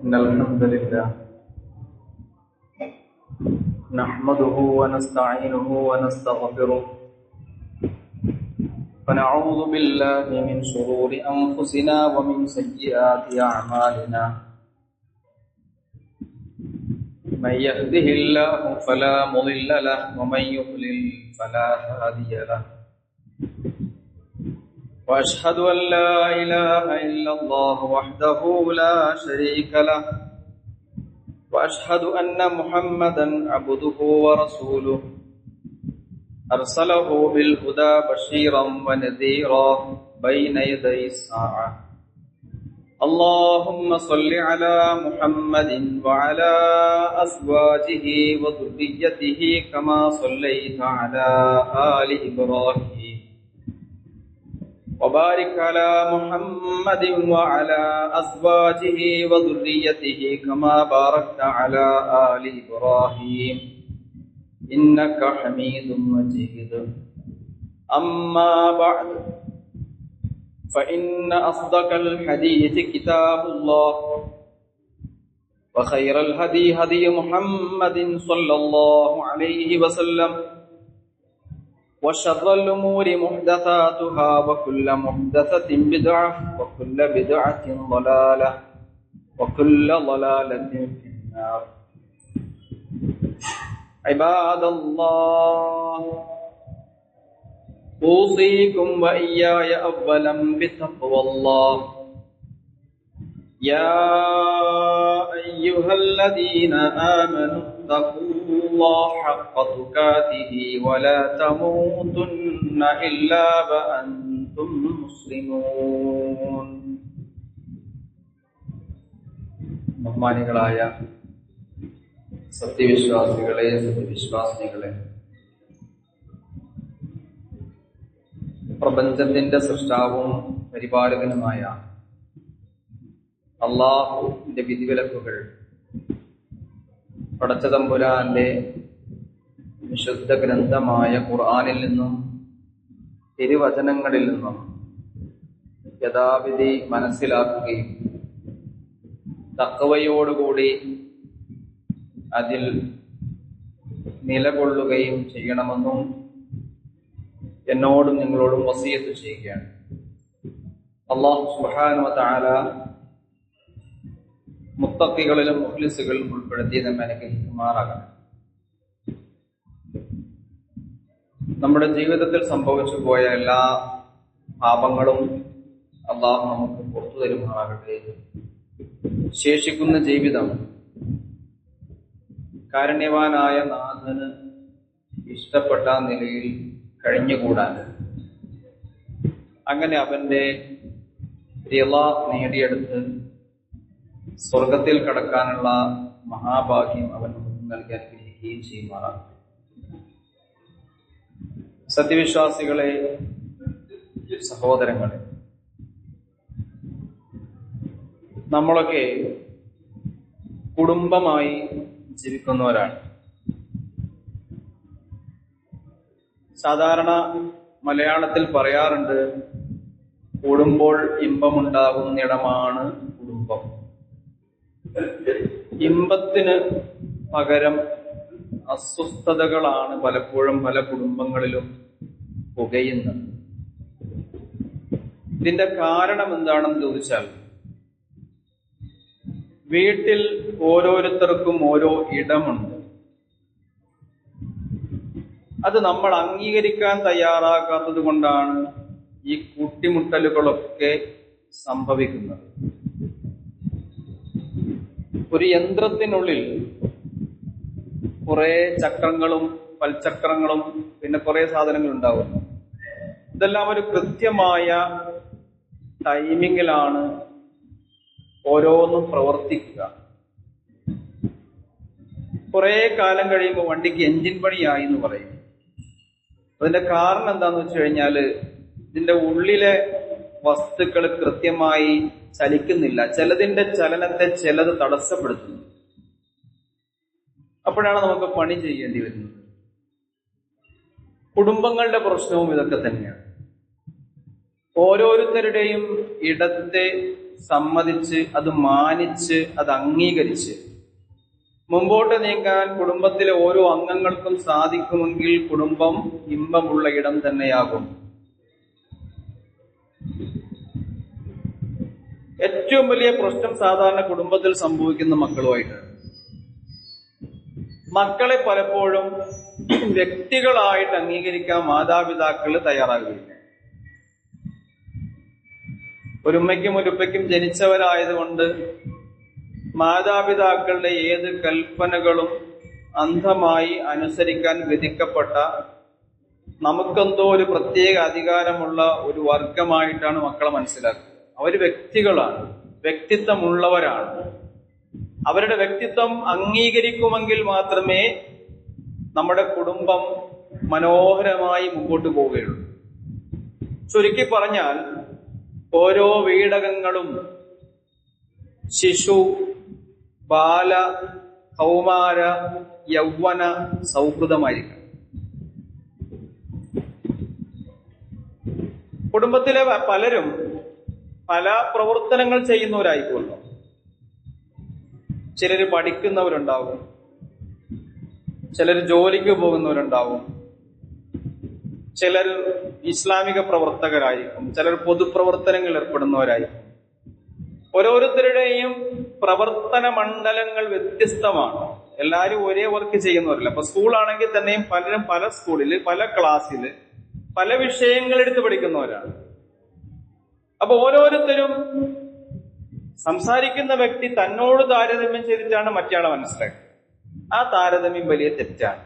إن الحمد لله نحمده ونستعينه ونستغفره ونعوذ بالله من شرور أنفسنا ومن سيئات أعمالنا من يهده الله فلا مضل له ومن يضلل فلا هادي له وأشهد أن لا إله إلا الله وحده لا شريك له وأشهد أن محمدا عبده ورسوله أرسله بالهدى بشيرا ونذيرا بين يدي الساعة اللهم صل على محمد وعلى أزواجه وذريته كما صليت على آل إبراهيم وبارك على محمد وعلى أزواجه وذريته كما باركت على آل إبراهيم إنك حميد مجيد أما بعد فإن أصدق الحديث كتاب الله وخير الهدي هدي محمد صلى الله عليه وسلم وشر الأمور محدثاتها وكل محدثة بدعة وكل بدعة ضلالة وكل ضلالة في النار عباد الله أوصيكم وإياي أولا بتقوى الله يا أيها الذين آمنوا اتقوا الله حق تقاته ولا تموتن إلا وأنتم مسلمون ബഹുമാനികളായ സത്യവിശ്വാസികളെ സത്യവിശ്വാസിനികളെ, പ്രപഞ്ചത്തിന്റെ സൃഷ്ടാവും പരിപാലകനുമായ അല്ലാഹുവിന്റെ വിധിവിലക്കുകൾ പടച്ചതമ്പുരാന്റെ വിശുദ്ധ ഗ്രന്ഥമായ ഖുർആനിൽ നിന്നും തിരുവചനങ്ങളിൽ നിന്നും യഥാവിധി മനസ്സിലാക്കുകയും തഖ്വയോടുകൂടി അതിൽ നിലകൊള്ളുകയും ചെയ്യണമെന്നും എന്നോടും നിങ്ങളോടും വസിയത്ത് ചെയ്യുകയാണ്. അല്ലാഹു സുബ്ഹാനഹു വ തആല മുത്തഖികളിലും മുഖ്ലിസുകളിലും ഉൾപ്പെടുത്തി നമ്മെ അനുഗ്രഹിക്കുമാറാകട്ടെ. നമ്മുടെ ജീവിതത്തിൽ സംഭവിച്ചു പോയ എല്ലാ പാപങ്ങളും അല്ലാഹു നമുക്ക് പുറത്തു തരുമാറാകട്ടെ. ശേഷിക്കുന്ന ജീവിതം കാരുണ്യവാനായ നാഥന് ഇഷ്ടപ്പെട്ട നിലയിൽ കഴിഞ്ഞുകൂടാൻ, അങ്ങനെ അവന്റെ റിള നേടിയെടുത്ത് സ്വർഗത്തിൽ കടക്കാനുള്ള മഹാഭാഗ്യം അവൻ നമുക്ക് നൽകി അനുഗ്രഹിക്കുകയും ചെയ്യുമാറാണ്. സത്യവിശ്വാസികളെ, സഹോദരങ്ങളെ, നമ്മളൊക്കെ കുടുംബമായി ജീവിക്കുന്നവരാണ്. സാധാരണ മലയാളത്തിൽ പറയാറുണ്ട്, കൂടുമ്പോൾ ഇമ്പമുണ്ടാകുന്നിടമാണ് കുടുംബം. ഇമ്പത്തിന് പകരം അസ്വസ്ഥതകളാണ് പലപ്പോഴും പല കുടുംബങ്ങളിലും പുകയുന്നത്. ഇതിന്റെ കാരണം എന്താണെന്ന് ചോദിച്ചാൽ, വീട്ടിൽ ഓരോരുത്തർക്കും ഓരോ ഇടമുണ്ട്. അത് നമ്മൾ അംഗീകരിക്കാൻ തയ്യാറാക്കാത്തത് കൊണ്ടാണ് ഈ കൂട്ടിമുട്ടലുകളൊക്കെ സംഭവിക്കുന്നത്. ഒരു യന്ത്രത്തിനുള്ളിൽ കുറെ ചക്രങ്ങളും പൽചക്രങ്ങളും പിന്നെ കുറെ സാധനങ്ങൾ ഉണ്ടാവുന്നു. ഇതെല്ലാം ഒരു കൃത്യമായ ടൈമിങ്ങിലാണ് ഓരോന്നും പ്രവർത്തിക്കുക. കുറെ കാലം കഴിയുമ്പോൾ വണ്ടിക്ക് എഞ്ചിൻ പണിയായി എന്ന് പറയും. അതിന്റെ കാരണം എന്താന്ന് വെച്ച് കഴിഞ്ഞാല്, ഇതിന്റെ ഉള്ളിലെ വസ്തുക്കൾ കൃത്യമായി ചലിക്കുന്നില്ല. ചിലതിന്റെ ചലനത്തെ ചിലത് തടസ്സപ്പെടുത്തുന്നു. അപ്പോഴാണ് നമുക്ക് പണി ചെയ്യേണ്ടി വരുന്നത്. കുടുംബങ്ങളുടെ പ്രശ്നവും ഇതൊക്കെ തന്നെയാണ്. ഓരോരുത്തരുടെയും ഇടത്തെ സമ്മതിച്ച്, അത് മാനിച്ച്, അത് അംഗീകരിച്ച് മുമ്പോട്ട് നീങ്ങാൻ കുടുംബത്തിലെ ഓരോ അംഗങ്ങൾക്കും സാധിക്കുമെങ്കിൽ കുടുംബം ഇമ്പമുള്ള ഇടം തന്നെയാകും. ഏറ്റവും വലിയ പ്രശ്നം സാധാരണ കുടുംബത്തിൽ സംഭവിക്കുന്ന മക്കളുമായിട്ടാണ്. മക്കളെ പലപ്പോഴും വ്യക്തികളായിട്ട് അംഗീകരിക്കാൻ മാതാപിതാക്കൾ തയ്യാറാകുകയില്ല. ഒരുമ്മയ്ക്കും ഒരുപ്പയ്ക്കും ജനിച്ചവരായതുകൊണ്ട് മാതാപിതാക്കളുടെ ഏത് കൽപ്പനകളും അന്ധമായി അനുസരിക്കാൻ വിധിക്കപ്പെട്ട, നമുക്കെന്തോ ഒരു പ്രത്യേക അധികാരമുള്ള ഒരു വർഗമായിട്ടാണ് മക്കളെ മനസ്സിലാക്കുക. അവർ വ്യക്തികളാണ്, വ്യക്തിത്വമുള്ളവരാണ്. അവരുടെ വ്യക്തിത്വം അംഗീകരിക്കുമെങ്കിൽ മാത്രമേ നമ്മുടെ കുടുംബം മനോഹരമായി മുമ്പോട്ട് പോവുകയുള്ളൂ. ചുരുക്കി പറഞ്ഞാൽ ഓരോ വീടകങ്ങളും ശിശു, ബാല, കൗമാര, യൗവന സൗഹൃദമായിരിക്കണം. കുടുംബത്തിലെ പലരും പല പ്രവർത്തനങ്ങൾ ചെയ്യുന്നവരായിക്കോളും. ചിലര് പഠിക്കുന്നവരുണ്ടാവും, ചിലർ ജോലിക്ക് പോകുന്നവരുണ്ടാവും, ചിലർ ഇസ്ലാമിക പ്രവർത്തകരായിരിക്കും, ചിലർ പൊതുപ്രവർത്തനങ്ങളിൽ ഏർപ്പെടുന്നവരായിരിക്കും. ഓരോരുത്തരുടെയും പ്രവർത്തന മണ്ഡലങ്ങൾ വ്യത്യസ്തമാണ്. എല്ലാവരും ഒരേ വർക്ക് ചെയ്യുന്നവരല്ല. അപ്പൊ സ്കൂളാണെങ്കിൽ തന്നെയും പലരും പല സ്കൂളിൽ, പല ക്ലാസ്സിൽ, പല വിഷയങ്ങൾ എടുത്ത് പഠിക്കുന്നവരാണ്. അപ്പൊ ഓരോരുത്തരും സംസാരിക്കുന്ന വ്യക്തി തന്നോട് താരതമ്യം ചെയ്തിട്ടാണ് മറ്റയാളെ മനസ്സിലാക്കുക. ആ താരതമ്യം വലിയ തെറ്റാണ്.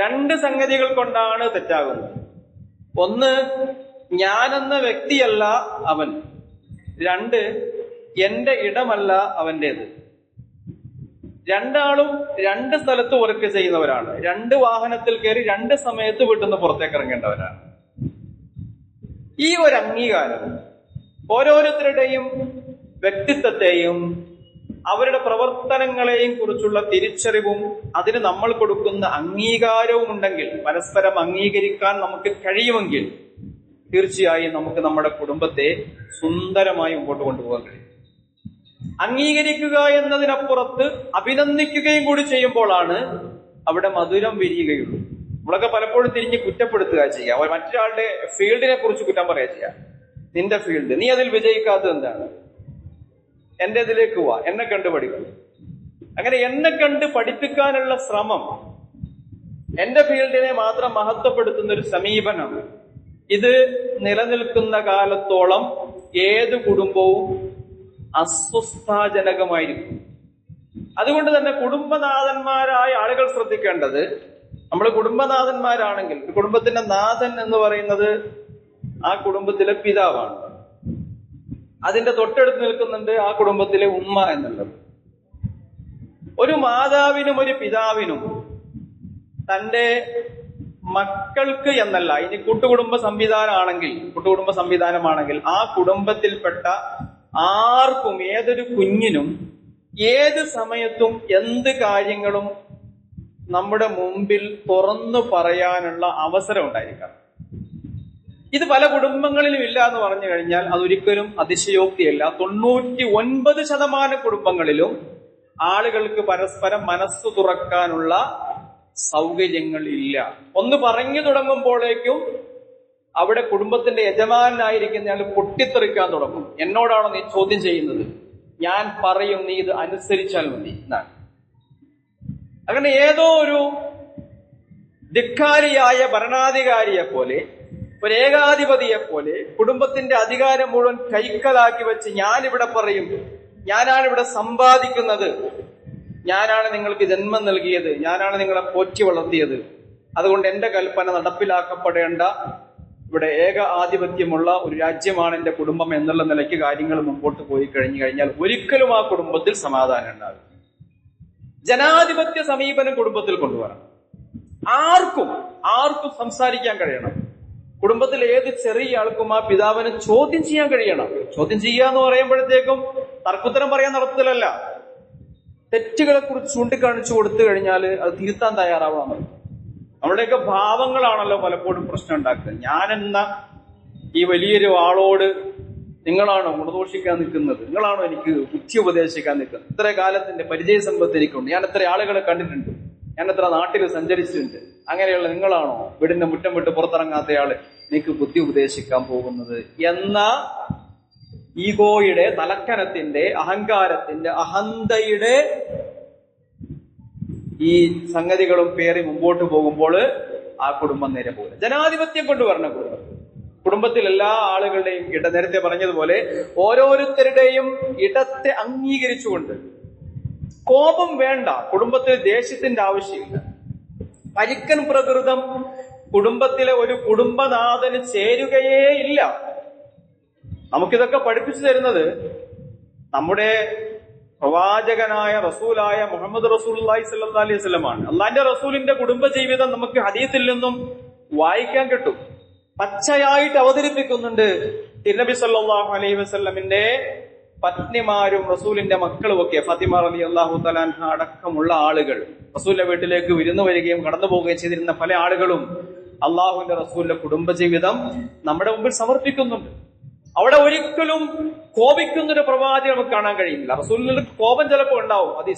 രണ്ട് സംഗതികൾ കൊണ്ടാണ് തെറ്റാകുന്നത്. ഒന്ന്, ഞാനെന്ന വ്യക്തിയല്ല അവൻ. രണ്ട്, എന്റെ ഇടമല്ല അവന്റേത്. രണ്ടാളും രണ്ട് സ്ഥലത്ത് വർക്ക് ചെയ്യുന്നവരാണ്. രണ്ട് വാഹനത്തിൽ കയറി രണ്ട് സമയത്ത് വീട്ടിൽ നിന്ന് പുറത്തേക്ക് ഇറങ്ങേണ്ടവരാണ്. ഈ ഒരു അംഗീകാരം ഓരോരുത്തരുടെയും വ്യക്തിത്വത്തെയും അവരുടെ പ്രവർത്തനങ്ങളെയും കുറിച്ചുള്ള തിരിച്ചറിവും അതിന് നമ്മൾ കൊടുക്കുന്ന അംഗീകാരവും ഉണ്ടെങ്കിൽ, പരസ്പരം അംഗീകരിക്കാൻ നമുക്ക് കഴിയുമെങ്കിൽ തീർച്ചയായും നമുക്ക് നമ്മുടെ കുടുംബത്തെ സുന്ദരമായി മുമ്പോട്ട് കൊണ്ടുപോകാൻ കഴിയും. അംഗീകരിക്കുക എന്നതിനപ്പുറത്ത് അഭിനന്ദിക്കുകയും കൂടി ചെയ്യുമ്പോഴാണ് അവിടെ മധുരം വിരിയുകയുള്ളൂ. നമ്മളൊക്കെ പലപ്പോഴും തിരിഞ്ഞ് കുറ്റപ്പെടുത്തുക ചെയ്യുക, മറ്റൊരാളുടെ ഫീൽഡിനെ കുറിച്ച് കുറ്റം പറയുക ചെയ്യുക. നിന്റെ ഫീൽഡ്, നീ അതിൽ വിജയിക്കാത്തത് എന്താണ്? എന്റെ ഇതിലേക്ക് വാ, എന്നെ കണ്ട് പഠിക്കും. അങ്ങനെ എന്നെ കണ്ട് പഠിപ്പിക്കാനുള്ള ശ്രമം, എന്റെ ഫീൽഡിനെ മാത്രം മഹത്വപ്പെടുത്തുന്ന ഒരു സമീപനം, ഇത് നിലനിൽക്കുന്ന കാലത്തോളം ഏത് കുടുംബവും അസ്വസ്ഥാജനകമായിരിക്കും. അതുകൊണ്ട് തന്നെ കുടുംബനാഥന്മാരായ ആളുകൾ ശ്രദ്ധിക്കേണ്ടത്, നമ്മൾ കുടുംബനാഥന്മാരാണെങ്കിൽ കുടുംബത്തിന്റെ നാഥൻ എന്ന് പറയുന്നത് ആ കുടുംബത്തിലെ പിതാവാണ്. അതിന്റെ തൊട്ടടുത്ത് നിൽക്കുന്നുണ്ട് ആ കുടുംബത്തിലെ ഉമ്മ എന്നുള്ളത്. ഒരു മാതാവിനും ഒരു പിതാവിനും തന്റെ മക്കൾക്ക് എന്നല്ല, ഇനി കൂട്ടുകുടുംബ സംവിധാനമാണെങ്കിൽ ആ കുടുംബത്തിൽപ്പെട്ട ആർക്കും, ഏതൊരു കുഞ്ഞിനും ഏത് സമയത്തും എന്ത് കാര്യങ്ങളും നമ്മുടെ മുമ്പിൽ തുറന്നു പറയാനുള്ള അവസരം ഉണ്ടായിരിക്കണം. ഇത് പല കുടുംബങ്ങളിലും ഇല്ല എന്ന് പറഞ്ഞു കഴിഞ്ഞാൽ അതൊരിക്കലും അതിശയോക്തിയല്ല. 99% കുടുംബങ്ങളിലും ആളുകൾക്ക് പരസ്പരം മനസ്സു തുറക്കാനുള്ള സൗകര്യങ്ങൾ ഇല്ല. ഒന്ന് പറഞ്ഞു തുടങ്ങുമ്പോഴേക്കും അവിടെ കുടുംബത്തിന്റെ യജമാനായിരിക്കുന്നയാൾ പൊട്ടിത്തെറിക്കാൻ തുടങ്ങും. എന്നോടാണോ നീ ചോദ്യം ചെയ്യുന്നത്? ഞാൻ പറയും, നീ ഇത് അനുസരിച്ചാൽ മതി എന്നാണ്. അങ്ങനെ ഏതോ ഒരു ധിക്കാരിയായ ഭരണാധികാരിയെ പോലെ, ഒരു ഏകാധിപതിയെ പോലെ കുടുംബത്തിന്റെ അധികാരം മുഴുവൻ കൈക്കലാക്കി വെച്ച് ഞാനിവിടെ പറയും, ഞാനാണ് ഇവിടെ സമ്പാദിക്കുന്നത്, ഞാനാണ് നിങ്ങൾക്ക് ജന്മം നൽകിയത്, ഞാനാണ് നിങ്ങളെ പോറ്റി വളർത്തിയത്, അതുകൊണ്ട് എന്റെ കൽപ്പന നടപ്പിലാക്കപ്പെടേണ്ട ഇവിടെ ഏക ആധിപത്യമുള്ള ഒരു രാജ്യമാണ് എന്റെ കുടുംബം എന്നുള്ള നിലയ്ക്ക് കാര്യങ്ങൾ മുമ്പോട്ട് പോയി കഴിഞ്ഞാൽ ഒരിക്കലും ആ കുടുംബത്തിൽ സമാധാനം ഉണ്ടാകും. ജനാധിപത്യ സമീപനം കുടുംബത്തിൽ കൊണ്ടുവരണം. ആർക്കും സംസാരിക്കാൻ കഴിയണം. കുടുംബത്തിൽ ഏത് ചെറിയ ആൾക്കും ആ പിതാവിനെ ചോദ്യം ചെയ്യാൻ കഴിയണം. ചോദ്യം ചെയ്യുക എന്ന് പറയുമ്പോഴത്തേക്കും തർക്കുത്തരം പറയാൻ നടത്തലല്ല, തെറ്റുകളെ കുറിച്ച് ചൂണ്ടിക്കാണിച്ചു കൊടുത്തു കഴിഞ്ഞാൽ അത് തിരുത്താൻ തയ്യാറാവണം. നമ്മുടെയൊക്കെ ഭാവങ്ങളാണല്ലോ പലപ്പോഴും പ്രശ്നം ഉണ്ടാക്കുക. ഞാനെന്ന ഈ വലിയൊരു ആളോട് നിങ്ങളാണോ ഗുണദോഷിക്കാൻ നിൽക്കുന്നത്? നിങ്ങളാണോ എനിക്ക് ബുദ്ധി ഉപദേശിക്കാൻ നിൽക്കുന്നത്? ഇത്ര കാലത്തിന്റെ പരിചയ സമ്പത്ത് എനിക്കുണ്ട്, ഞാൻ എത്ര ആളുകളെ കണ്ടിട്ടുണ്ട്, ഞാൻ എത്ര നാട്ടിൽ സഞ്ചരിച്ചിട്ടുണ്ട്, അങ്ങനെയുള്ള നിങ്ങളാണോ വീടിന്റെ മുറ്റം വിട്ട് പുറത്തിറങ്ങാത്തയാള് എനിക്ക് ബുദ്ധി ഉപദേശിക്കാൻ പോകുന്നത് എന്ന ഈഗോയുടെ, തലക്കനത്തിന്റെ, അഹങ്കാരത്തിന്റെ, അഹന്തയുടെ ഈ സംഗതികളും പേറി മുമ്പോട്ട് പോകുമ്പോൾ ആ കുടുംബം നേരെ പോകില്ല. ജനാധിപത്യം കൊണ്ടുവരണം കുടുംബത്തിൽ എല്ലാ ആളുകളുടെയും നേരത്തെ പറഞ്ഞതുപോലെ ഓരോരുത്തരുടെയും ഇടത്തെ അംഗീകരിച്ചുകൊണ്ട്. കോപം വേണ്ട, കുടുംബത്തിൽ ദേഷ്യത്തിന്റെ ആവശ്യമില്ല. പരിക്കൻ പ്രകൃതം കുടുംബത്തിലെ ഒരു കുടുംബനാഥന് ചേരുകയേ ഇല്ല. നമുക്കിതൊക്കെ പഠിപ്പിച്ചു തരുന്നത് നമ്മുടെ പ്രവാചകനായ റസൂലായ മുഹമ്മദ് റസൂലുള്ളാഹി സ്വല്ലല്ലാഹു അലൈഹി വസല്ലമാണ്. അള്ളാന്റെ റസൂലിന്റെ കുടുംബജീവിതം നമുക്ക് ഹദീസിൽ നിന്നും വായിക്കാൻ കിട്ടും. പച്ചയായിട്ട് അവതരിപ്പിക്കുന്നുണ്ട്. തിരുനബി സല്ലല്ലാഹു അലൈഹി വസല്ലമിന്റെ പത്നിമാരും റസൂലിന്റെ മക്കളും ഒക്കെ, ഫാത്തിമ റളിയല്ലാഹു തആല അൻഹ അടക്കമുള്ള ആളുകൾ റസൂലിന്റെ വീട്ടിലേക്ക് വിരുന്നു വരികയും കടന്നു പോവുകയും ചെയ്തിരുന്ന പല ആളുകളും അള്ളാഹുവിന്റെ റസൂലിന്റെ കുടുംബജീവിതം നമ്മുടെ മുമ്പിൽ സമർപ്പിക്കുന്നുണ്ട്. അവിടെ ഒരിക്കലും കോപിക്കുന്നൊരു പ്രവാചകൻ നമുക്ക് കാണാൻ കഴിയില്ല. റസൂലിന് കോപം ചിലപ്പോൾ ഉണ്ടാവും, അത്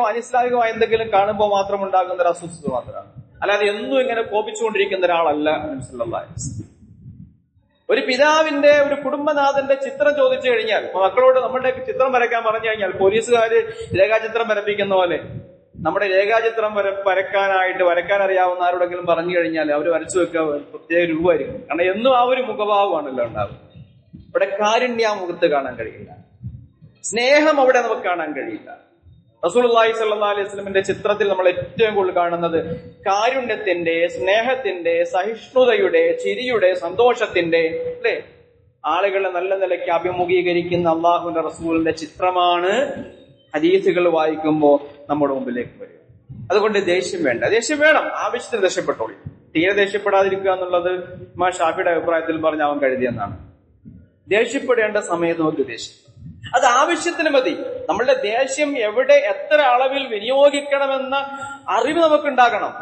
അനിസ്ലാമികമായ എന്തെങ്കിലും കാണുമ്പോൾ മാത്രം ഉണ്ടാകുന്ന ഒരു അസ്വസ്ഥത മാത്രമാണ്. അല്ലാതെ എന്നും ഇങ്ങനെ കോപിച്ചുകൊണ്ടിരിക്കുന്ന ഒരാളല്ല നബി സല്ലല്ലാഹു അലൈഹി വസല്ലം. ഒരു പിതാവിന്റെ, ഒരു കുടുംബനാഥന്റെ ചിത്രം ചോദിച്ചു കഴിഞ്ഞാൽ, മക്കളോട് നമ്മുടെ ചിത്രം വരയ്ക്കാൻ പറഞ്ഞു കഴിഞ്ഞാൽ, പോലീസുകാര് രേഖാചിത്രം വരപ്പിക്കുന്ന പോലെ നമ്മുടെ രേഖാചിത്രം വരയ്ക്കാൻ അറിയാവുന്ന ആരോടെങ്കിലും പറഞ്ഞു കഴിഞ്ഞാൽ അവർ വരച്ചു വെക്കുക പ്രത്യേക രൂപമായിരിക്കും. കാരണം എന്നും ആ ഒരു മുഖഭാവമാണല്ലോ ഉണ്ടാവുക. ഇവിടെ കാരുണ്യാമുഖത്ത് കാണാൻ കഴിയില്ല, സ്നേഹം അവിടെ നമുക്ക് കാണാൻ കഴിയില്ല. റസൂലുള്ളാഹി സ്വല്ലല്ലാഹു അലൈഹി വസല്ലമിന്റെ ചിത്രത്തിൽ നമ്മൾ ഏറ്റവും കൂടുതൽ കാണുന്നത് കാരുണ്യത്തിന്റെ, സ്നേഹത്തിന്റെ, സഹിഷ്ണുതയുടെ, ചിരിയുടെ, സന്തോഷത്തിന്റെ, അല്ലെ, ആളുകളെ നല്ല നിലയ്ക്ക് അഭിമുഖീകരിക്കുന്ന അള്ളാഹുവിന്റെ റസൂലിന്റെ ചിത്രമാണ് ഹദീസുകൾ വായിക്കുമ്പോൾ നമ്മുടെ മുമ്പിലേക്ക് വരിക. അതുകൊണ്ട് ദേഷ്യം വേണ്ട. ദേഷ്യം വേണം, ആവശ്യത്തിന് ദേഷ്യപ്പെട്ടോളി. തീരെ ദേഷ്യപ്പെടാതിരിക്കുക എന്നുള്ളത് ഇമാം ഷാഫിയുടെ അഭിപ്രായത്തിൽ പറഞ്ഞ് അവൻ കരുതിയെന്നാണ്. ദേഷ്യപ്പെടേണ്ട സമയത്ത് നമുക്ക് ദേഷ്യം, അത് ആവശ്യത്തിന് മതി. നമ്മളുടെ ദേഷ്യം എവിടെ, എത്ര അളവിൽ വിനിയോഗിക്കണമെന്ന അറിവ് നമുക്കുണ്ടാകണം.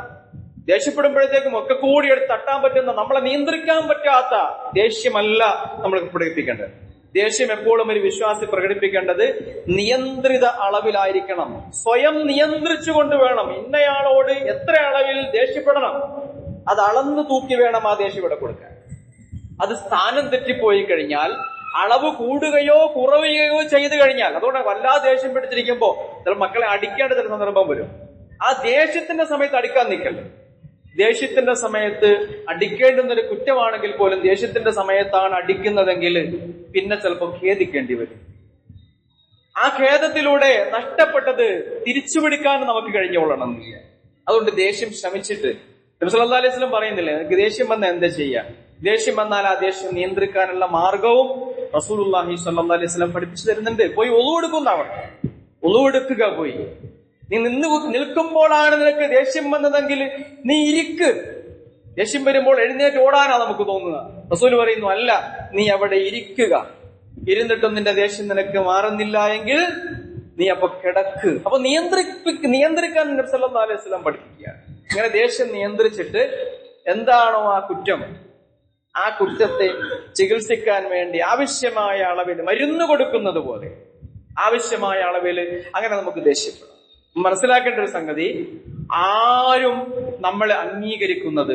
ദേഷ്യപ്പെടുമ്പോഴത്തേക്കും ഒക്കെ കൂടി എടുത്ത് തട്ടാൻ പറ്റുന്ന, നമ്മളെ നിയന്ത്രിക്കാൻ പറ്റാത്ത ദേഷ്യമല്ല നമ്മൾ പ്രകടിപ്പിക്കേണ്ടത്. ദേഷ്യം എപ്പോഴും ഒരു വിശ്വാസി പ്രകടിപ്പിക്കേണ്ടത് നിയന്ത്രിത അളവിലായിരിക്കണം. സ്വയം നിയന്ത്രിച്ചുകൊണ്ട് വേണം. ഇന്നയാളോട് എത്ര അളവിൽ ദേഷ്യപ്പെടണം, അത് അളന്നു തൂക്കി വേണം ആ ദേഷ്യം ഇവിടെ കൊടുക്കാൻ. അത് സ്ഥാനം തെറ്റിപ്പോയി കഴിഞ്ഞാൽ, അളവ് കൂടുകയോ കുറയുകയോ ചെയ്തു കഴിഞ്ഞാൽ, അതുകൊണ്ട് വല്ലാതെ ദേഷ്യം പിടിച്ചിരിക്കുമ്പോ ചില മക്കളെ അടിക്കേണ്ട ചില സന്ദർഭം വരും. ആ ദേഷ്യത്തിന്റെ സമയത്ത് അടിക്കാൻ നിൽക്കല്ലേ. ദേഷ്യത്തിന്റെ സമയത്ത് അടിക്കേണ്ടുന്നൊരു കുറ്റമാണെങ്കിൽ പോലും ദേഷ്യത്തിന്റെ സമയത്താണ് അടിക്കുന്നതെങ്കിൽ പിന്നെ ചിലപ്പോൾ ഖേദിക്കേണ്ടി വരും. ആ ഖേദത്തിലൂടെ നഷ്ടപ്പെട്ടത് തിരിച്ചുപിടിക്കാൻ നമുക്ക് കഴിഞ്ഞോളണമെന്നില്ല. അതുകൊണ്ട് ദേഷ്യം ശ്രമിച്ചിട്ട്, നബി സല്ലല്ലാഹു അലൈഹി വസല്ലം പറയുന്നില്ലേ, എനിക്ക് ദേഷ്യം വന്നാൽ എന്താ ചെയ്യാ? ദേഷ്യം വന്നാൽ ആ ദേഷ്യം നിയന്ത്രിക്കാനുള്ള മാർഗവും റസൂലുള്ളാഹി സ്വല്ലല്ലാഹു അലൈഹി വസല്ലം പഠിപ്പിച്ചു തരുന്നുണ്ട്. പോയി ഒളു എടുക്കുന്നവർ ഒളു എടുക്കുക. പോയി നീ നിൽക്കുമ്പോഴാണ് നിനക്ക് ദേഷ്യം വന്നതെങ്കിൽ നീ ഇരിക്ക്. ദേഷ്യം വരുമ്പോൾ എഴുന്നേറ്റ് ഓടാനാ നമുക്ക് തോന്നുക. റസൂല് പറയുന്നു, അല്ല, നീ അവിടെ ഇരിക്കുക. ഇരുന്നിട്ടും നിന്റെ ദേഷ്യം നിനക്ക് മാറുന്നില്ല എങ്കിൽ നീ അപ്പൊ കിടക്ക്. അപ്പൊ നിയന്ത്രിക്കാൻ നബി സല്ലല്ലാഹു അലൈഹി വസല്ലം പഠിപ്പിക്കുകയാണ്. ഇങ്ങനെ ദേഷ്യം നിയന്ത്രിച്ചിട്ട് എന്താണോ ആ കുറ്റം, ആ കുറ്റത്തെ ചികിത്സിക്കാൻ വേണ്ടി ആവശ്യമായ അളവിൽ മരുന്ന് കൊടുക്കുന്നത് പോലെ ആവശ്യമായ അളവിൽ അങ്ങനെ നമുക്ക് ദേഷ്യപ്പെടാം. മനസ്സിലാക്കേണ്ട ഒരു സംഗതി, ആരും നമ്മളെ അംഗീകരിക്കുന്നത്,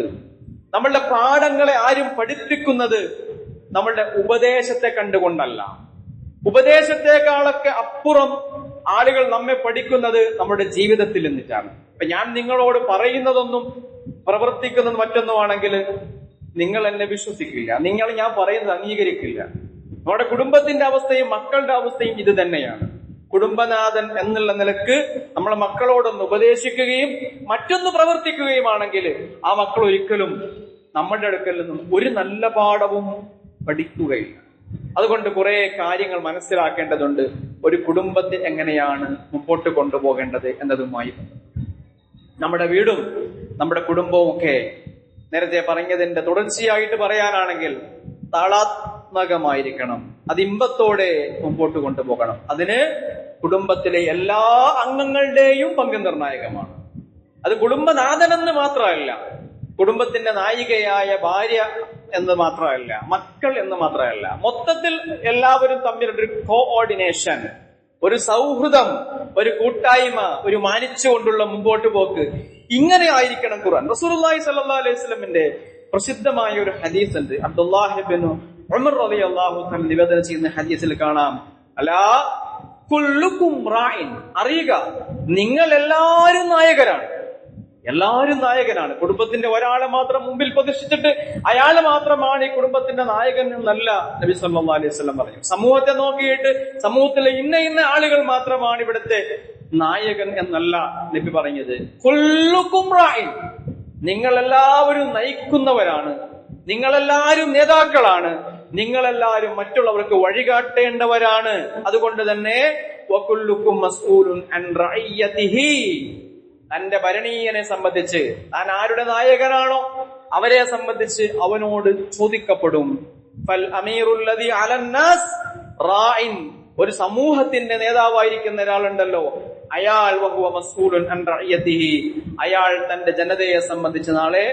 നമ്മളുടെ പാഠങ്ങളെ ആരും പഠിപ്പിക്കുന്നത് നമ്മളുടെ ഉപദേശത്തെ കണ്ടുകൊണ്ടല്ല. ഉപദേശത്തെക്കാളൊക്കെ അപ്പുറം ആളുകൾ നമ്മെ പഠിക്കുന്നത് നമ്മുടെ ജീവിതത്തിൽ നിന്നിട്ടാണ്. അപ്പൊ ഞാൻ നിങ്ങളോട് പറയുന്നതൊന്നും പ്രവർത്തിക്കുന്നത് മറ്റൊന്നുമാണെങ്കിൽ നിങ്ങൾ എന്നെ വിശ്വസിക്കില്ല, നിങ്ങൾ ഞാൻ പറയുന്നത് അംഗീകരിക്കില്ല. നമ്മുടെ കുടുംബത്തിന്റെ അവസ്ഥയും മക്കളുടെ അവസ്ഥയും ഇത് തന്നെയാണ്. കുടുംബനാഥൻ എന്നുള്ള നിലക്ക് നമ്മളെ മക്കളോടൊന്ന് ഉപദേശിക്കുകയും മറ്റൊന്ന് പ്രവർത്തിക്കുകയുമാണെങ്കിൽ ആ മക്കൾ ഒരിക്കലും നമ്മളുടെ അടുക്കൽ നിന്നും ഒരു നല്ല പാഠവും പഠിക്കുകയില്ല. അതുകൊണ്ട് കുറെ കാര്യങ്ങൾ മനസ്സിലാക്കേണ്ടതുണ്ട് ഒരു കുടുംബത്തെ എങ്ങനെയാണ് മുമ്പോട്ട് കൊണ്ടുപോകേണ്ടത് എന്നതുമായി. നമ്മുടെ വീടും നമ്മുടെ കുടുംബവും ഒക്കെ നേരത്തെ പറഞ്ഞതിന്റെ തുടർച്ചയായിട്ട് പറയാനാണെങ്കിൽ താളാത്മകമായിരിക്കണം. അത് ഇമ്പത്തോടെ മുമ്പോട്ട് കൊണ്ടുപോകണം. അതിന് കുടുംബത്തിലെ എല്ലാ അംഗങ്ങളുടെയും പങ്ക് നിർണായകമാണ്. അത് കുടുംബനാഥനെന്ന് മാത്രമല്ല, കുടുംബത്തിന്റെ നായികയായ ഭാര്യ എന്ന് മാത്രമല്ല, മക്കൾ എന്ന് മാത്രമല്ല, മൊത്തത്തിൽ എല്ലാവരും തമ്മിലൊരു കോഓർഡിനേഷൻ, ഒരു സൗഹൃദം, ഒരു കൂട്ടായ്മ, ഒരു മാനിച്ചുകൊണ്ടുള്ള മുമ്പോട്ട് പോക്ക്, ഇങ്ങനെ ആയിരിക്കണം ഖുർആൻ. റസൂലുള്ളാഹി സ്വല്ലല്ലാഹു അലൈഹി വസല്ലമിന്റെ പ്രസിദ്ധമായ ഒരു ഹദീസ് ഉണ്ട്. അബ്ദുല്ലാഹി ഇബ്നു ഉമർ റളിയല്ലാഹു അൻഹു നിവേദനം ചെയ്യുന്ന ഹദീസിൽ കാണാം, അലാ കുല്ലുക്കും റാഇൻ, അറിയുക നിങ്ങൾ എല്ലാവരും നായകരാണ്. എല്ലാവരും നായകനാണ്. കുടുംബത്തിന്റെ ഒരാളെ മാത്രം മുമ്പിൽ പ്രതിഷ്ഠിച്ചിട്ട് അയാളെ മാത്രമാണ് ഈ കുടുംബത്തിന്റെ നായകൻ എന്നല്ല നബി സല്ലല്ലാഹു അലൈഹി വസല്ലം പറഞ്ഞു. സമൂഹത്തെ നോക്കിയിട്ട് സമൂഹത്തിലെ ഇന്ന ആളുകൾ മാത്രമാണ് ഇവിടുത്തെ നായകൻ എന്നല്ല നബി പറഞ്ഞത്. കുല്ലുക്കും റാഇൻ, നിങ്ങളെല്ലാവരും നയിക്കുന്നവരാണ്, നിങ്ങളെല്ലാവരും നേതാക്കളാണ്, നിങ്ങളെല്ലാവരും മറ്റുള്ളവർക്ക് വഴികാട്ടേണ്ടവരാണ്. അതുകൊണ്ട് തന്നെ വകുല്ലുക്കും മസ്ഊലുൻ അൻ റഇയ്യതിഹി, തന്റെ ഭരണീയനെ സംബന്ധിച്ച്, താൻ ആരുടെ നായകനാണോ അവരെ സംബന്ധിച്ച് അവനോട് ചോദിക്കപ്പെടും. ഫൽ അമീറുൽ ലദി അലന്നാസ് റാഇൻ, ഒരു സമൂഹത്തിന്റെ നേതാവായിരിക്കുന്ന ഒരാളുണ്ടല്ലോ, അയാൾ വഹുവ മസ്ഊലുൻ അൻ റഇയ്യതിഹി, അയാൾ തന്റെ ജനതയെ സംബന്ധിച്ച് നാളെ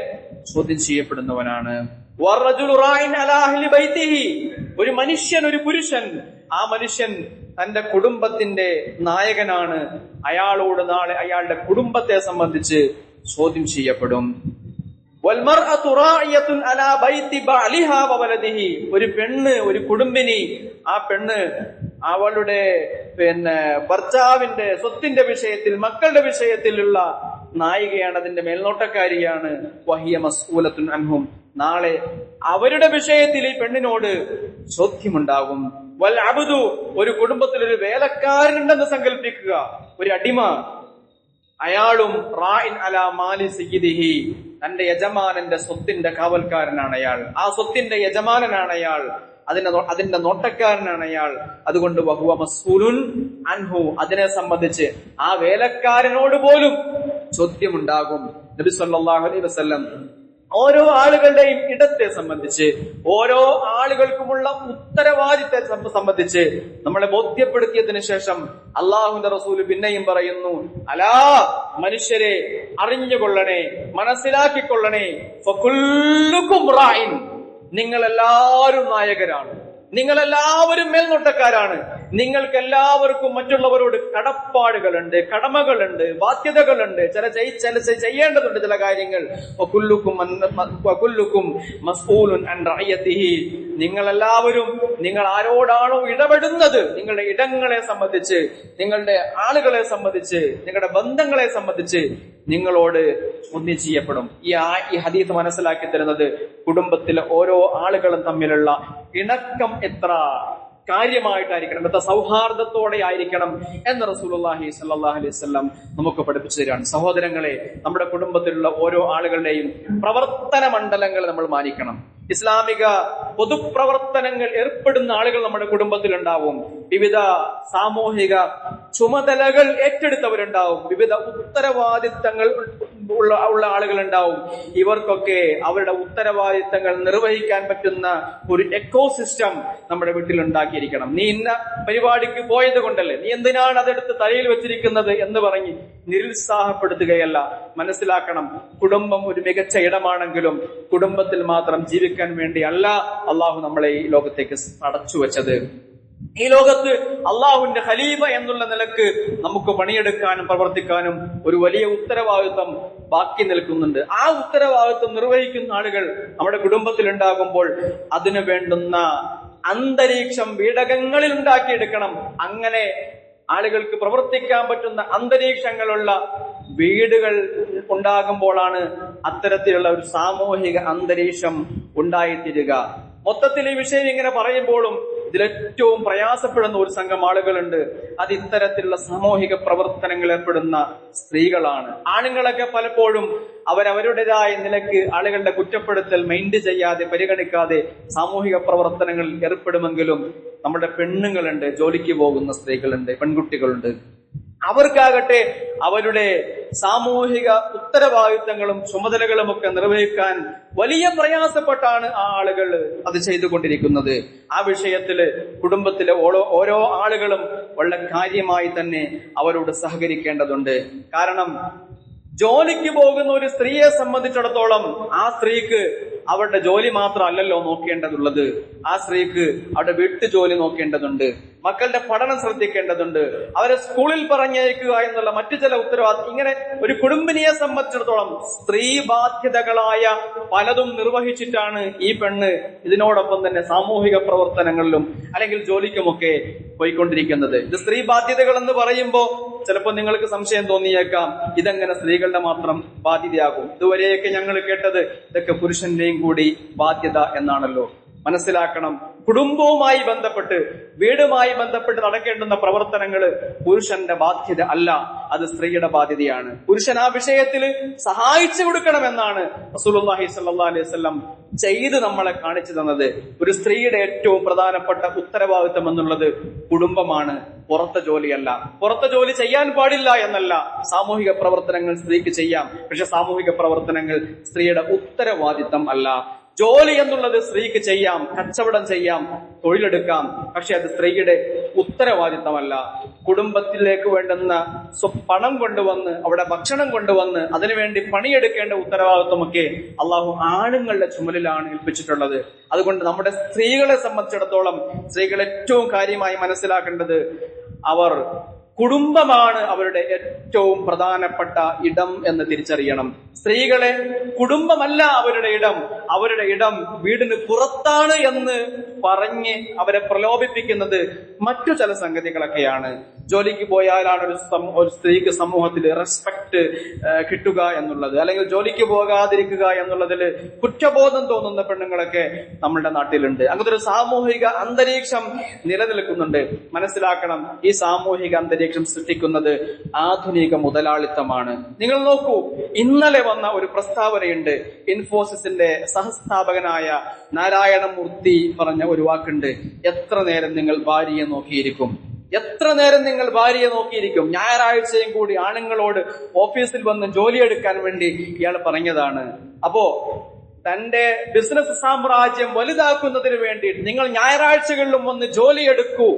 ചോദ്യം ചെയ്യപ്പെടുന്നവനാണ്. വറജുലു റാഇൻ അലാ അഹ്ലി ബൈതിഹി, ഒരു മനുഷ്യൻ, ഒരു പുരുഷൻ, ആ മനുഷ്യൻ തന്റെ കുടുംബത്തിന്റെ നായകനാണ്, അയാളോട് നാളെ അയാളുടെ കുടുംബത്തെ സംബന്ധിച്ച് ചോദ്യം ചെയ്യപ്പെടും. വൽമർഅതു റാഇയത്തുൻ അലാ ബൈതി ബഅലിഹാ വവലദിഹി, ഒരു പെണ്ണ്, ഒരു കുടുംബിനി, ആ പെണ്ണ് അവളുടെ ഭർത്താവിന്റെ സ്വത്തിന്റെ വിഷയത്തിൽ, മക്കളുടെ വിഷയത്തിലുള്ള നായികയാണ്, അതിന്റെ മേൽനോട്ടക്കാരിയാണ്. വഹിയ മസ്ഊലത്തുൻ അൻഹും, നാളെ അവരുടെ വിഷയത്തിൽ ഈ പെണ്ണിനോട് ചോദ്യമുണ്ടാകും. വൽ അബ്ദു, ഒരു കുടുംബത്തിൽ ഒരു വേലക്കാരനുണ്ടെന്ന് സങ്കല്പിക്കുക, ഒരു അടിമ, അയാളും റാഇൻ അലാ മാലി സയ്യിദിഹി, തന്റെ യജമാനന്റെ സ്വത്തിന്റെ കാവൽക്കാരനാണ് അയാൾ, ആ സ്വത്തിന്റെ യജമാനനാണ് അയാൾ, അതിന്റെ നോട്ടക്കാരനാണ് അയാൾ. അതുകൊണ്ട് വഹുവ മസ്ഊലുൻ അൻഹു, അതിനെ സംബന്ധിച്ച് ആ വേലക്കാരനോട് പോലും ചോദ്യമുണ്ടാകും. നബി സല്ലല്ലാഹു അലൈഹി വസല്ലം ഓരോ ആളുകളുടെയും ഇടത്തെ സംബന്ധിച്ച്, ഓരോ ആളുകൾക്കുമുള്ള ഉത്തരവാദിത്തത്തെ സംബന്ധിച്ച് നമ്മളെ ബോധ്യപ്പെടുത്തിയതിനു ശേഷം അള്ളാഹുവിന്റെ റസൂല് പിന്നെയും പറയുന്നു, അലാ മനുഷ്യരെ അറിഞ്ഞുകൊള്ളണേ, മനസ്സിലാക്കിക്കൊള്ളണേ, ഫകുല്ലുക്കും റാഇൻ, നിങ്ങളെല്ലാവരും നായകരാണ്, നിങ്ങളെല്ലാവരും മേൽനോട്ടക്കാരാണ്, നിങ്ങൾക്ക് എല്ലാവർക്കും മറ്റുള്ളവരോട് കടപ്പാടുകളുണ്ട്, കടമകളുണ്ട്, ബാധ്യതകളുണ്ട്, ചില ചെയ്യേണ്ടതുണ്ട് ചില കാര്യങ്ങൾ. വകുല്ലുക്കും മസ്ഊലുൻ അൻ റഅയതിഹി, നിങ്ങളെല്ലാവരും നിങ്ങൾ ആരോടാണോ ഇടപെടുന്നത്, നിങ്ങളുടെ ഇടങ്ങളെ സംബന്ധിച്ച്, നിങ്ങളുടെ ആളുകളെ സംബന്ധിച്ച്, നിങ്ങളുടെ ബന്ധങ്ങളെ സംബന്ധിച്ച് നിങ്ങളോട് ചോദ്യം ചെയ്യപ്പെടും. ഈ ഹദീസ് മനസ്സിലാക്കി തരുന്നത് കുടുംബത്തിലെ ഓരോ ആളുകളും തമ്മിലുള്ള ഇണക്കം എത്ര കാര്യമായിട്ടായിരിക്കണം, എത്ര സൗഹാർദ്ദത്തോടെ ആയിരിക്കണം എന്ന് റസൂലുള്ളാഹി സ്വല്ലല്ലാഹു അലൈഹി വസല്ലം നമുക്ക് പഠിപ്പിച്ചു തരാണ്. സഹോദരങ്ങളെ, നമ്മുടെ കുടുംബത്തിലുള്ള ഓരോ ആളുകളുടെയും പ്രവർത്തന മണ്ഡലങ്ങൾ നമ്മൾ മാനിക്കണം. ഇസ്ലാമിക പൊതുപ്രവർത്തനങ്ങൾ ഏർപ്പെടുന്ന ആളുകൾ നമ്മുടെ കുടുംബത്തിലുണ്ടാവും. വിവിധ സാമൂഹിക ചുമതലകൾ ഏറ്റെടുത്തവരുണ്ടാവും. വിവിധ ഉത്തരവാദിത്തങ്ങൾ ഉള്ള ആളുകളുണ്ടാവും. ഇവർക്കൊക്കെ അവരുടെ ഉത്തരവാദിത്തങ്ങൾ നിർവഹിക്കാൻ പറ്റുന്ന ഒരു എക്കോസിസ്റ്റം നമ്മുടെ വീട്ടിൽ ഉണ്ടാക്കിയിരിക്കണം. നീ ഇന്ന പരിപാടിക്ക് പോയത് കൊണ്ടല്ലേ, നീ എന്തിനാണ് അതെടുത്ത് തലയിൽ വെച്ചിരിക്കുന്നത് എന്ന് പറഞ്ഞ് നിരുത്സാഹപ്പെടുത്തുകയല്ല. മനസ്സിലാക്കണം, കുടുംബം ഒരു മികച്ച ഇടമാണെങ്കിലും കുടുംബത്തിൽ മാത്രം ജീവിക്കാൻ വേണ്ടി അല്ല അള്ളാഹു നമ്മളെ ഈ ലോകത്തേക്ക് അടച്ചു വെച്ചത്. ഈ ലോകത്ത് അള്ളാഹുവിന്റെ ഖലീഫ എന്നുള്ള നിലക്ക് നമുക്ക് പണിയെടുക്കാനും പ്രവർത്തിക്കാനും ഒരു വലിയ ഉത്തരവാദിത്വം ബാക്കി നിൽക്കുന്നുണ്ട്. ആ ഉത്തരവാദിത്വം നിർവഹിക്കുന്ന ആളുകൾ നമ്മുടെ കുടുംബത്തിൽ ഉണ്ടാകുമ്പോൾ അതിനു വേണ്ടുന്ന അന്തരീക്ഷം വീടകങ്ങളിൽ ഉണ്ടാക്കിയെടുക്കണം. അങ്ങനെ ആളുകൾക്ക് പ്രവർത്തിക്കാൻ പറ്റുന്ന അന്തരീക്ഷങ്ങളുള്ള വീടുകൾ ഉണ്ടാകുമ്പോഴാണ് അത്തരത്തിലുള്ള ഒരു സാമൂഹിക അന്തരീക്ഷം ഉണ്ടായിത്തീരുക. മൊത്തത്തിൽ ഈ വിഷയം ഇങ്ങനെ പറയുമ്പോഴും ഇതിലേറ്റവും പ്രയാസപ്പെടുന്ന ഒരു സംഘം ആളുകളുണ്ട്. അത് ഇത്തരത്തിലുള്ള സാമൂഹിക പ്രവർത്തനങ്ങൾ ഏർപ്പെടുന്ന സ്ത്രീകളാണ്. ആണുങ്ങളൊക്കെ പലപ്പോഴും അവരവരുടേതായ നിലക്ക് ആളുകളുടെ കുറ്റപ്പെടുത്തൽ മൈൻഡ് ചെയ്യാതെ, പരിഗണിക്കാതെ സാമൂഹിക പ്രവർത്തനങ്ങളിൽ ഏർപ്പെടുമെങ്കിലും നമ്മുടെ പെണ്ണുങ്ങളുണ്ട്, ജോലിക്ക് പോകുന്ന സ്ത്രീകളുണ്ട്, പെൺകുട്ടികളുണ്ട്. അവർക്കാകട്ടെ അവരുടെ സാമൂഹിക ഉത്തരവാദിത്തങ്ങളും ചുമതലകളും ഒക്കെ നിർവഹിക്കാൻ വലിയ പ്രയാസപ്പെട്ടാണ് ആ ആളുകൾ അത് ചെയ്തുകൊണ്ടിരിക്കുന്നത്. ആ വിഷയത്തില് കുടുംബത്തിലെ ഓരോ ആളുകളും വളരെ കാര്യമായി തന്നെ അവരോട് സഹകരിക്കേണ്ടതുണ്ട്. കാരണം ജോലിക്ക് പോകുന്ന ഒരു സ്ത്രീയെ സംബന്ധിച്ചിടത്തോളം ആ സ്ത്രീക്ക് അവരുടെ ജോലി മാത്രമല്ലല്ലോ നോക്കേണ്ടതുള്ളത്. ആ സ്ത്രീക്ക് അവിടെ വീട്ടുജോലി നോക്കേണ്ടതുണ്ട്, മക്കളുടെ പഠനം ശ്രദ്ധിക്കേണ്ടതുണ്ട്, അവരെ സ്കൂളിൽ പറഞ്ഞയക്കുക എന്നുള്ള മറ്റു ചില ഉത്തരവാദിത്വം. ഇങ്ങനെ ഒരു കുടുംബിനിയെ സംബന്ധിച്ചിടത്തോളം സ്ത്രീ ബാധ്യതകളായ പലതും നിർവഹിച്ചിട്ടാണ് ഈ പെണ്ണ് ഇതിനോടൊപ്പം തന്നെ സാമൂഹിക പ്രവർത്തനങ്ങളിലും അല്ലെങ്കിൽ ജോലിക്കുമൊക്കെ പോയിക്കൊണ്ടിരിക്കുന്നത്. ഇത് സ്ത്രീ ബാധ്യതകൾ എന്ന് പറയുമ്പോൾ ചിലപ്പോൾ നിങ്ങൾക്ക് സംശയം തോന്നിയേക്കാം, ഇതെങ്ങനെ സ്ത്രീകളുടെ മാത്രം ബാധ്യതയാകും? ഇതുവരെയൊക്കെ ഞങ്ങൾ കേട്ടത് ഇതൊക്കെ പുരുഷന്റെയും കൂടി ബാധ്യത എന്നാണല്ലോ. മനസ്സിലാക്കണം, കുടുംബവുമായി ബന്ധപ്പെട്ട് വീടുമായി ബന്ധപ്പെട്ട് നടക്കേണ്ടുന്ന പ്രവർത്തനങ്ങൾ പുരുഷന്റെ ബാധ്യത അല്ല, അത് സ്ത്രീയുടെ ബാധ്യതയാണ്. പുരുഷൻ ആ വിഷയത്തിൽ സഹായിച്ചു കൊടുക്കണമെന്നാണ് റസൂലുള്ളാഹി സ്വല്ലല്ലാഹു അലൈഹി വസല്ലം ചെയ്ത് നമ്മളെ കാണിച്ചു തന്നത്. ഒരു സ്ത്രീയുടെ ഏറ്റവും പ്രധാനപ്പെട്ട ഉത്തരവാദിത്വം എന്നുള്ളത് കുടുംബമാണ്, പുറത്തെ ജോലിയല്ല. പുറത്തെ ജോലി ചെയ്യാൻ പാടില്ല എന്നല്ല, സാമൂഹിക പ്രവർത്തനങ്ങൾ സ്ത്രീക്ക് ചെയ്യാം, പക്ഷെ സാമൂഹിക പ്രവർത്തനങ്ങൾ സ്ത്രീയുടെ ഉത്തരവാദിത്തം അല്ല. ജോലി എന്നുള്ളത് സ്ത്രീക്ക് ചെയ്യാം, കച്ചവടം ചെയ്യാം, തൊഴിലെടുക്കാം, പക്ഷെ അത് സ്ത്രീയുടെ ഉത്തരവാദിത്തമല്ല. കുടുംബത്തിലേക്ക് വേണ്ടുന്ന പണം കൊണ്ടുവന്ന് അവിടെ ഭക്ഷണം കൊണ്ടുവന്ന് അതിനുവേണ്ടി പണിയെടുക്കേണ്ട ഉത്തരവാദിത്വമൊക്കെ അള്ളാഹു ആണുങ്ങളുടെ ചുമലിലാണ് ഏൽപ്പിച്ചിട്ടുള്ളത്. അതുകൊണ്ട് നമ്മുടെ സ്ത്രീകളെ സംബന്ധിച്ചിടത്തോളം സ്ത്രീകൾ ഏറ്റവും കാര്യമായി മനസ്സിലാക്കേണ്ടത് അവർ കുടുംബമാണ് അവരുടെ ഏറ്റവും പ്രധാനപ്പെട്ട ഇടം എന്ന് തിരിച്ചറിയണം. സ്ത്രീകളെ കുടുംബമല്ല അവരുടെ ഇടം, അവരുടെ ഇടം വീടിന് പുറത്താണ് എന്ന് പറഞ്ഞ് അവരെ പ്രലോഭിപ്പിക്കുന്നത് മറ്റു ചില സംഗതികളൊക്കെയാണ്. ജോലിക്ക് പോയാലാണ് ഒരു സ്ത്രീക്ക് സമൂഹത്തിൽ റെസ്പെക്ട് കിട്ടുക എന്നുള്ളത്, അല്ലെങ്കിൽ ജോലിക്ക് പോകാതിരിക്കുക എന്നുള്ളതിൽ കുറ്റബോധം തോന്നുന്ന പെണ്ണുങ്ങളൊക്കെ നമ്മുടെ നാട്ടിലുണ്ട്. അങ്ങനത്തെ ഒരു സാമൂഹിക അന്തരീക്ഷം നിലനിൽക്കുന്നുണ്ട്. മനസ്സിലാക്കണം, ഈ സാമൂഹിക അന്തരീക്ഷം സൃഷ്ടിക്കുന്നത് ആധുനിക മുതലാളിത്തമാണ്. നിങ്ങൾ നോക്കൂ, ഇന്നലെ വന്ന ഒരു പ്രസ്താവനയുണ്ട്. ഇൻഫോസിസിന്റെ സഹസ്ഥാപകനായ നാരായണമൂർത്തി പറഞ്ഞ ഒരു വാക്കുണ്ട്, എത്ര നേരം നിങ്ങൾ ഭാര്യയെ നോക്കിയിരിക്കും, എത്ര നേരം നിങ്ങൾ ഭാര്യയെ നോക്കിയിരിക്കും. ഞായറാഴ്ചയും കൂടി ആണുങ്ങളോട് ഓഫീസിൽ വന്ന് ജോലിയെടുക്കാൻ വേണ്ടി ഇയാൾ പറഞ്ഞതാണ്. അപ്പോ തന്റെ ബിസിനസ് സാമ്രാജ്യം വലുതാക്കുന്നതിന് വേണ്ടി നിങ്ങൾ ഞായറാഴ്ചകളിലും വന്ന് ജോലിയെടുക്കൂ,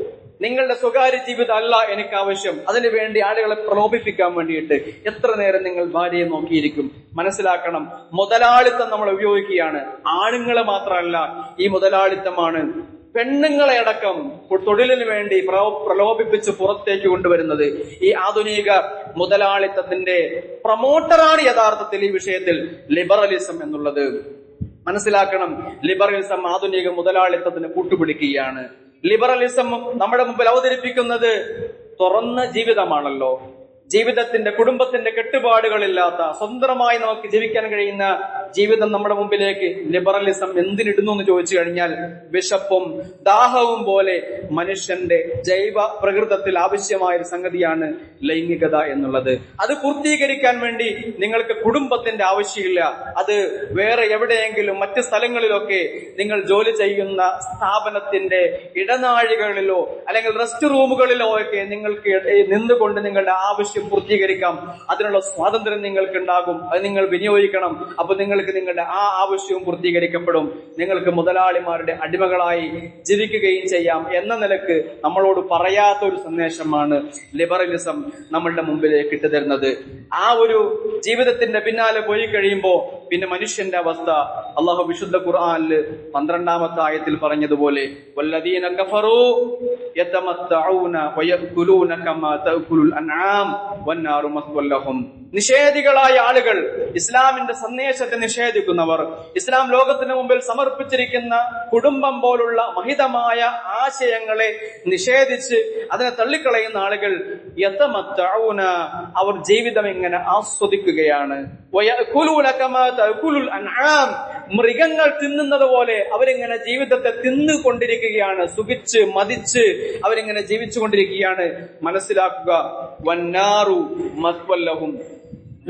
നിങ്ങളുടെ സ്വകാര്യ ജീവിതം അല്ല എനിക്ക് ആവശ്യം, അതിനു വേണ്ടി ആളുകളെ പ്രലോഭിപ്പിക്കാൻ വേണ്ടിയിട്ട് എത്ര നേരം നിങ്ങൾ ഭാര്യയെ നോക്കിയിരിക്കും. മനസ്സിലാക്കണം, മുതലാളിത്തം നമ്മൾ ഉപയോഗിക്കുകയാണ്. ആണുങ്ങളെ മാത്രമല്ല, ഈ മുതലാളിത്തമാണ് പെണ്ണുങ്ങളെ അടക്കം തൊഴിലിന് വേണ്ടി പ്രലോഭിപ്പിച്ച് പുറത്തേക്ക് കൊണ്ടുവരുന്നത്. ഈ ആധുനിക മുതലാളിത്തത്തിന്റെ പ്രൊമോട്ടറാണ് യഥാർത്ഥത്തിൽ ഈ വിഷയത്തിൽ ലിബറലിസം എന്നുള്ളത്. മനസ്സിലാക്കണം, ലിബറലിസം ആധുനിക മുതലാളിത്തത്തിന് കൂട്ടുപിടിക്കുകയാണ്. ലിബറലിസം നമ്മുടെ മുമ്പിൽ അവതരിപ്പിക്കുന്നത് തുറന്ന ജീവിതമാണല്ലോ. ജീവിതത്തിന്റെ കുടുംബത്തിന്റെ കെട്ടുപാടുകളില്ലാത്ത സ്വന്തമായി നമുക്ക് ജീവിക്കാൻ കഴിയുന്ന ജീവിതം നമ്മുടെ മുമ്പിലേക്ക് ലിബറലിസം എന്തിനിടുന്നു എന്ന് ചോദിച്ചു കഴിഞ്ഞാൽ, വിശപ്പും ദാഹവും പോലെ മനുഷ്യന്റെ ജൈവ പ്രകൃതത്തിൽ ആവശ്യമായ ഒരു സംഗതിയാണ് ലൈംഗികത എന്നുള്ളത്. അത് പൂർത്തീകരിക്കാൻ വേണ്ടി നിങ്ങൾക്ക് കുടുംബത്തിന്റെ ആവശ്യമില്ല. അത് വേറെ എവിടെയെങ്കിലും മറ്റ് സ്ഥലങ്ങളിലൊക്കെ നിങ്ങൾ ജോലി ചെയ്യുന്ന സ്ഥാപനത്തിന്റെ ഇടനാഴികളിലോ അല്ലെങ്കിൽ റെസ്റ്റ് റൂമുകളിലോ ഒക്കെ നിങ്ങൾക്ക് നിന്നുകൊണ്ട് നിങ്ങളുടെ ആവശ്യം പൂർത്തീകരിക്കാം. അതിനുള്ള സ്വാതന്ത്ര്യം നിങ്ങൾക്ക് ഉണ്ടാകും, അത് നിങ്ങൾ വിനിയോഗിക്കണം. അപ്പൊ നിങ്ങൾക്ക് നിങ്ങളുടെ ആ ആവശ്യവും പൂർത്തീകരിക്കപ്പെടും. നിങ്ങൾക്ക് മുതലാളിമാരുടെ അടിമകളായി ജീവിക്കുകയും ചെയ്യാം എന്ന നിലക്ക് നമ്മളോട് പറയാത്ത ഒരു സന്ദേശമാണ് ലിബറലിസം നമ്മളുടെ മുമ്പിലേക്ക് ഇട്ടുതരുന്നത്. ആ ഒരു ജീവിതത്തിന്റെ പിന്നാലെ പോയി കഴിയുമ്പോ പിന്നെ മനുഷ്യന്റെ അവസ്ഥ അള്ളാഹു വിശുദ്ധ ഖുർആനിൽ 12-ാമത്തെ ആയത്തിൽ പറഞ്ഞതുപോലെ, വല്ലദീന കഫറൂ യതമത്തഊന വയഅകുലൂന കമാ തഅകുലുൽ അൻആം വന്നാറു മസ്വല്ലഹും. നിഷേധികളായ ആളുകൾ, ഇസ്ലാമിന്റെ സന്ദേശത്തെ നിഷേധിക്കുന്നവർ, ഇസ്ലാം ലോകത്തിന് മുമ്പിൽ സമർപ്പിച്ചിരിക്കുന്ന കുടുംബം പോലുള്ള മഹിതമായ ആശയങ്ങളെ നിഷേധിച്ച് അതിനെ തള്ളിക്കളയുന്ന ആളുകൾ യതമത്തഊന, അവർ ജീവിതം ഇങ്ങനെ ആസ്വദിക്കുകയാണ്. വയഅകുലൂന കമാ തഅകുലുൽ അൻആം, മൃഗങ്ങൾ തിന്നുന്നത് പോലെ അവരിങ്ങനെ ജീവിതത്തെ തിന്നുകൊണ്ടിരിക്കുകയാണ്, സുഖിച്ച് മതിച്ച് അവരിങ്ങനെ ജീവിച്ചുകൊണ്ടിരിക്കുകയാണ്. മനസ്സിലാക്കുക, വന്നാറു മസ്വല്ലഹും,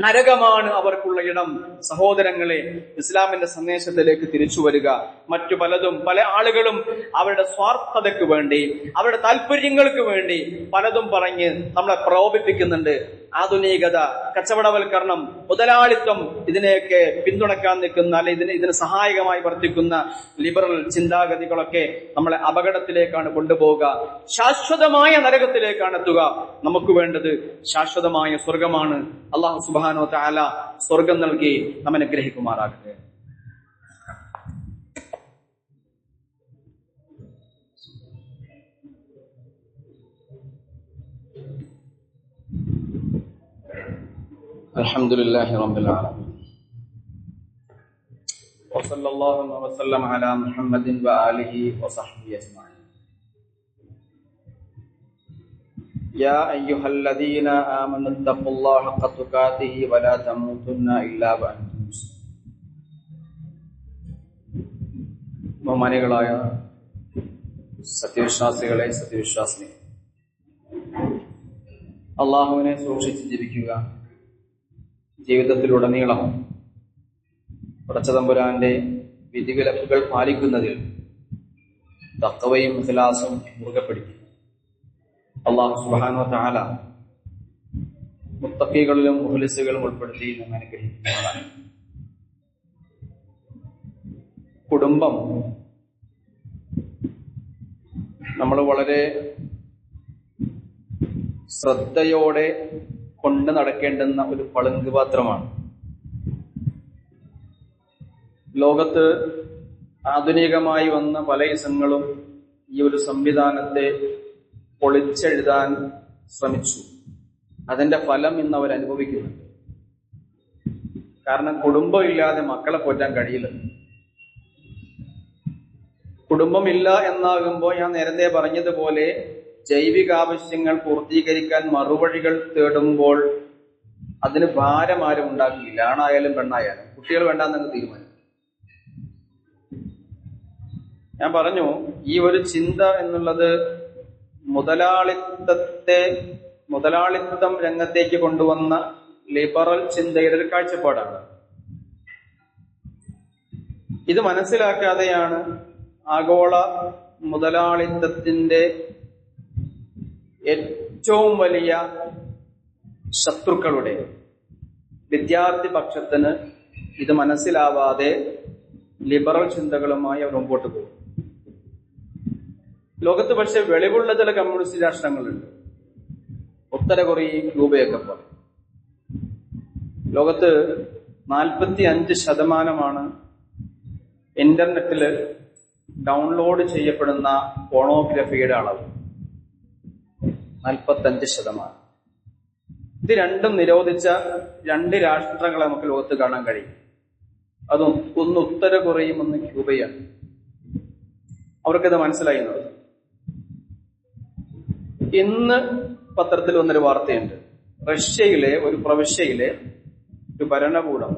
നരകമാണ് അവർക്കുള്ള ഇടം. സഹോദരങ്ങളെ, ഇസ്ലാമിന്റെ സന്ദേശത്തിലേക്ക് തിരിച്ചു വരിക. മറ്റു പലതും, പല ആളുകളും അവരുടെ സ്വാർത്ഥതയ്ക്ക് വേണ്ടി, അവരുടെ താല്പര്യങ്ങൾക്ക് വേണ്ടി പലതും പറഞ്ഞ് നമ്മളെ പ്രലോഭിപ്പിക്കുന്നുണ്ട്. ആധുനികത, കച്ചവടവൽക്കരണം, മുതലാളിത്തം, ഇതിനെയൊക്കെ പിന്തുണക്കാൻ നിൽക്കുന്ന അല്ലെങ്കിൽ ഇതിന് സഹായകമായി വർത്തിക്കുന്ന ലിബറൽ ചിന്താഗതികളൊക്കെ നമ്മളെ അപകടത്തിലേക്കാണ് കൊണ്ടുപോവുക, ശാശ്വതമായ നരകത്തിലേക്കാണ് എത്തുക. നമുക്ക് വേണ്ടത് ശാശ്വതമായ സ്വർഗമാണ്. അല്ലാഹു സുബ്ഹാനഹു വ തആല സ്വർഗം നൽകി നമ്മെ അനുഗ്രഹിക്കുമാറാകട്ടെ. അൽഹംദുലില്ലാഹി റബ്ബിൽ ആലമീൻ വസല്ലല്ലാഹു വസല്ലം അലാ മുഹമ്മദിൻ വആലിഹി വസഹ്ബിഹി അജ്മഈൻ. യാ അയ്യുഹല്ലദീന ആമനു തഖുല്ലാഹ ഹഖ്ക തുഖാതിഹി വലാ തമൂതുന്ന ഇല്ലാ വഅൻതും മുസ്ലിമൂൻ. ബഹുമാനികളായ സത്യവിശ്വാസികളെ, സത്യവിശ്വാസിനികളെ, അള്ളാഹുവിനെ സൂക്ഷിച്ച് ജീവിക്കുക. ജീവിതത്തിലുടനീളം പടച്ചതമ്പുരാന്റെ വിധിവിലക്കുകൾ പാലിക്കുന്നതിൽ തഖ്വയും ഇഖ്ലാസും മുറുകെ പിടിക്കുക. അള്ളാഹു സുബ്ഹാനഹു വ തആല മുത്തഖീകളിലും മുഖ്ലിസുകളും ഉൾപ്പെടുത്തി നമ്മെ അനുഗ്രഹിക്കുന്നതാണ്. കുടുംബം നമ്മൾ വളരെ ശ്രദ്ധയോടെ കൊണ്ട് നടക്കേണ്ടുന്ന ഒരു പളുങ്ക് പാത്രമാണ്. ലോകത്ത് ആധുനികമായി വന്ന പല ഇസങ്ങളും ഈ ഒരു സംവിധാനത്തെ പൊളിച്ചെഴുതാൻ ശ്രമിച്ചു. അതിന്റെ ഫലം ഇന്ന് അവർ അനുഭവിക്കുന്നുണ്ട്. കാരണം കുടുംബം ഇല്ലാതെ മക്കളെ പോറ്റാൻ കഴിയില്ല. കുടുംബമില്ല എന്നാകുമ്പോൾ ഞാൻ നേരത്തെ പറഞ്ഞതുപോലെ ജൈവികാവശ്യങ്ങൾ പൂർത്തീകരിക്കാൻ മറുവഴികൾ തേടുമ്പോൾ അതിന് ഭാരം ആരും ഉണ്ടാക്കിയില്ല. ആണായാലും പെണ്ണായാലും കുട്ടികൾ വേണ്ടാന്നങ്ങ് തീരുമാനിക്കും. ഞാൻ പറഞ്ഞു, ഈ ഒരു ചിന്ത എന്നുള്ളത് മുതലാളിത്തം രംഗത്തേക്ക് കൊണ്ടുവന്ന ലിബറൽ ചിന്തയുടെ ഒരു കാഴ്ചപ്പാടാണ്. ഇത് മനസ്സിലാക്കാതെയാണ് ആഗോള മുതലാളിത്തത്തിന്റെ ഏറ്റവും വലിയ ശത്രുക്കളുടെ വിദ്യാർത്ഥി പക്ഷത്തിന് ഇത് മനസ്സിലാവാതെ ലിബറൽ ചിന്തകളുമായി അവർ മുമ്പോട്ട് പോകും. ലോകത്ത് പക്ഷെ വെളിവുള്ള ചില കമ്മ്യൂണിസ്റ്റ് രാഷ്ട്രങ്ങളുണ്ട്. ഉത്തര കൊറിയയും ക്യൂബയൊക്കെ പോലെ. ലോകത്ത് 45% ഇന്റർനെറ്റിൽ ഡൗൺലോഡ് ചെയ്യപ്പെടുന്ന പോണോഗ്രഫിയുടെ അളവ്. 45%. ഇത് രണ്ടും നിരോധിച്ച 2 രാഷ്ട്രങ്ങളെ നമുക്ക് ലോകത്ത് കാണാൻ കഴിയും. അതും ഒന്ന് ഉത്തര കൊറിയയും ഒന്ന് ക്യൂബയാണ്. അവർക്കിത് മനസ്സിലായി. ഇന്ന് പത്രത്തിൽ വന്നൊരു വാർത്തയുണ്ട്. റഷ്യയിലെ ഒരു പ്രവിശ്യയിലെ ഒരു ഭരണകൂടം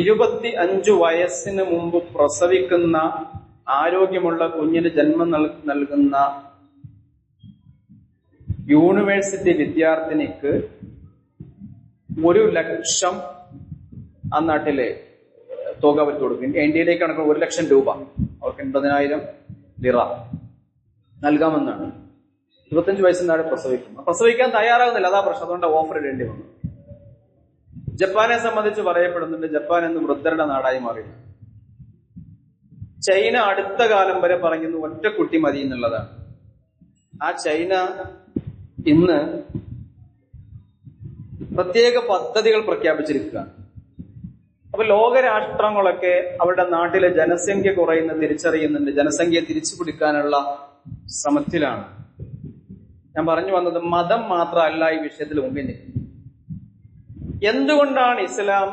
25 വയസ്സിന് മുമ്പ് പ്രസവിക്കുന്ന ആരോഗ്യമുള്ള കുഞ്ഞിന് ജന്മം നൽകുന്ന യൂണിവേഴ്സിറ്റി വിദ്യാർത്ഥിനിക്ക് 1 ലക്ഷം ആ നാട്ടിലെ തുക അവർക്ക് കൊടുക്കും. ഇന്ത്യയിലേക്ക് കണക്ക് 1 ലക്ഷം രൂപ, അവർക്ക് 80,000 ലിറ നൽകാമെന്നാണ്. 25 വയസ്സിന് താഴെ പ്രസവിക്കാൻ തയ്യാറാകുന്നില്ല. അതാ പ്രശ്നം. അതുകൊണ്ട് ഓഫർ ഇടേണ്ടി വന്നു. ജപ്പാനെ സംബന്ധിച്ച് പറയപ്പെടുന്നുണ്ട്, ജപ്പാൻ എന്ന് വൃദ്ധരുടെ നാടായി മാറി. ചൈന അടുത്ത കാലം വരെ പറയുന്നു ഒറ്റ കുട്ടി മതി എന്നുള്ളതാണ്. ആ ചൈന ഇന്ന് പ്രത്യേക പദ്ധതികൾ പ്രഖ്യാപിച്ചിരിക്കുകയാണ്. അപ്പൊ ലോകരാഷ്ട്രങ്ങളൊക്കെ അവരുടെ നാട്ടിലെ ജനസംഖ്യ കുറയുന്ന തിരിച്ചറിയുന്നുണ്ട്. ജനസംഖ്യയെ തിരിച്ചു പിടിക്കാനുള്ള ശ്രമത്തിലാണ്. ഞാൻ പറഞ്ഞു വന്നത് മതം മാത്രമല്ല ഈ വിഷയത്തിൽ മുമ്പിൽ നിൽക്കുന്നത്. എന്തുകൊണ്ടാണ് ഇസ്ലാം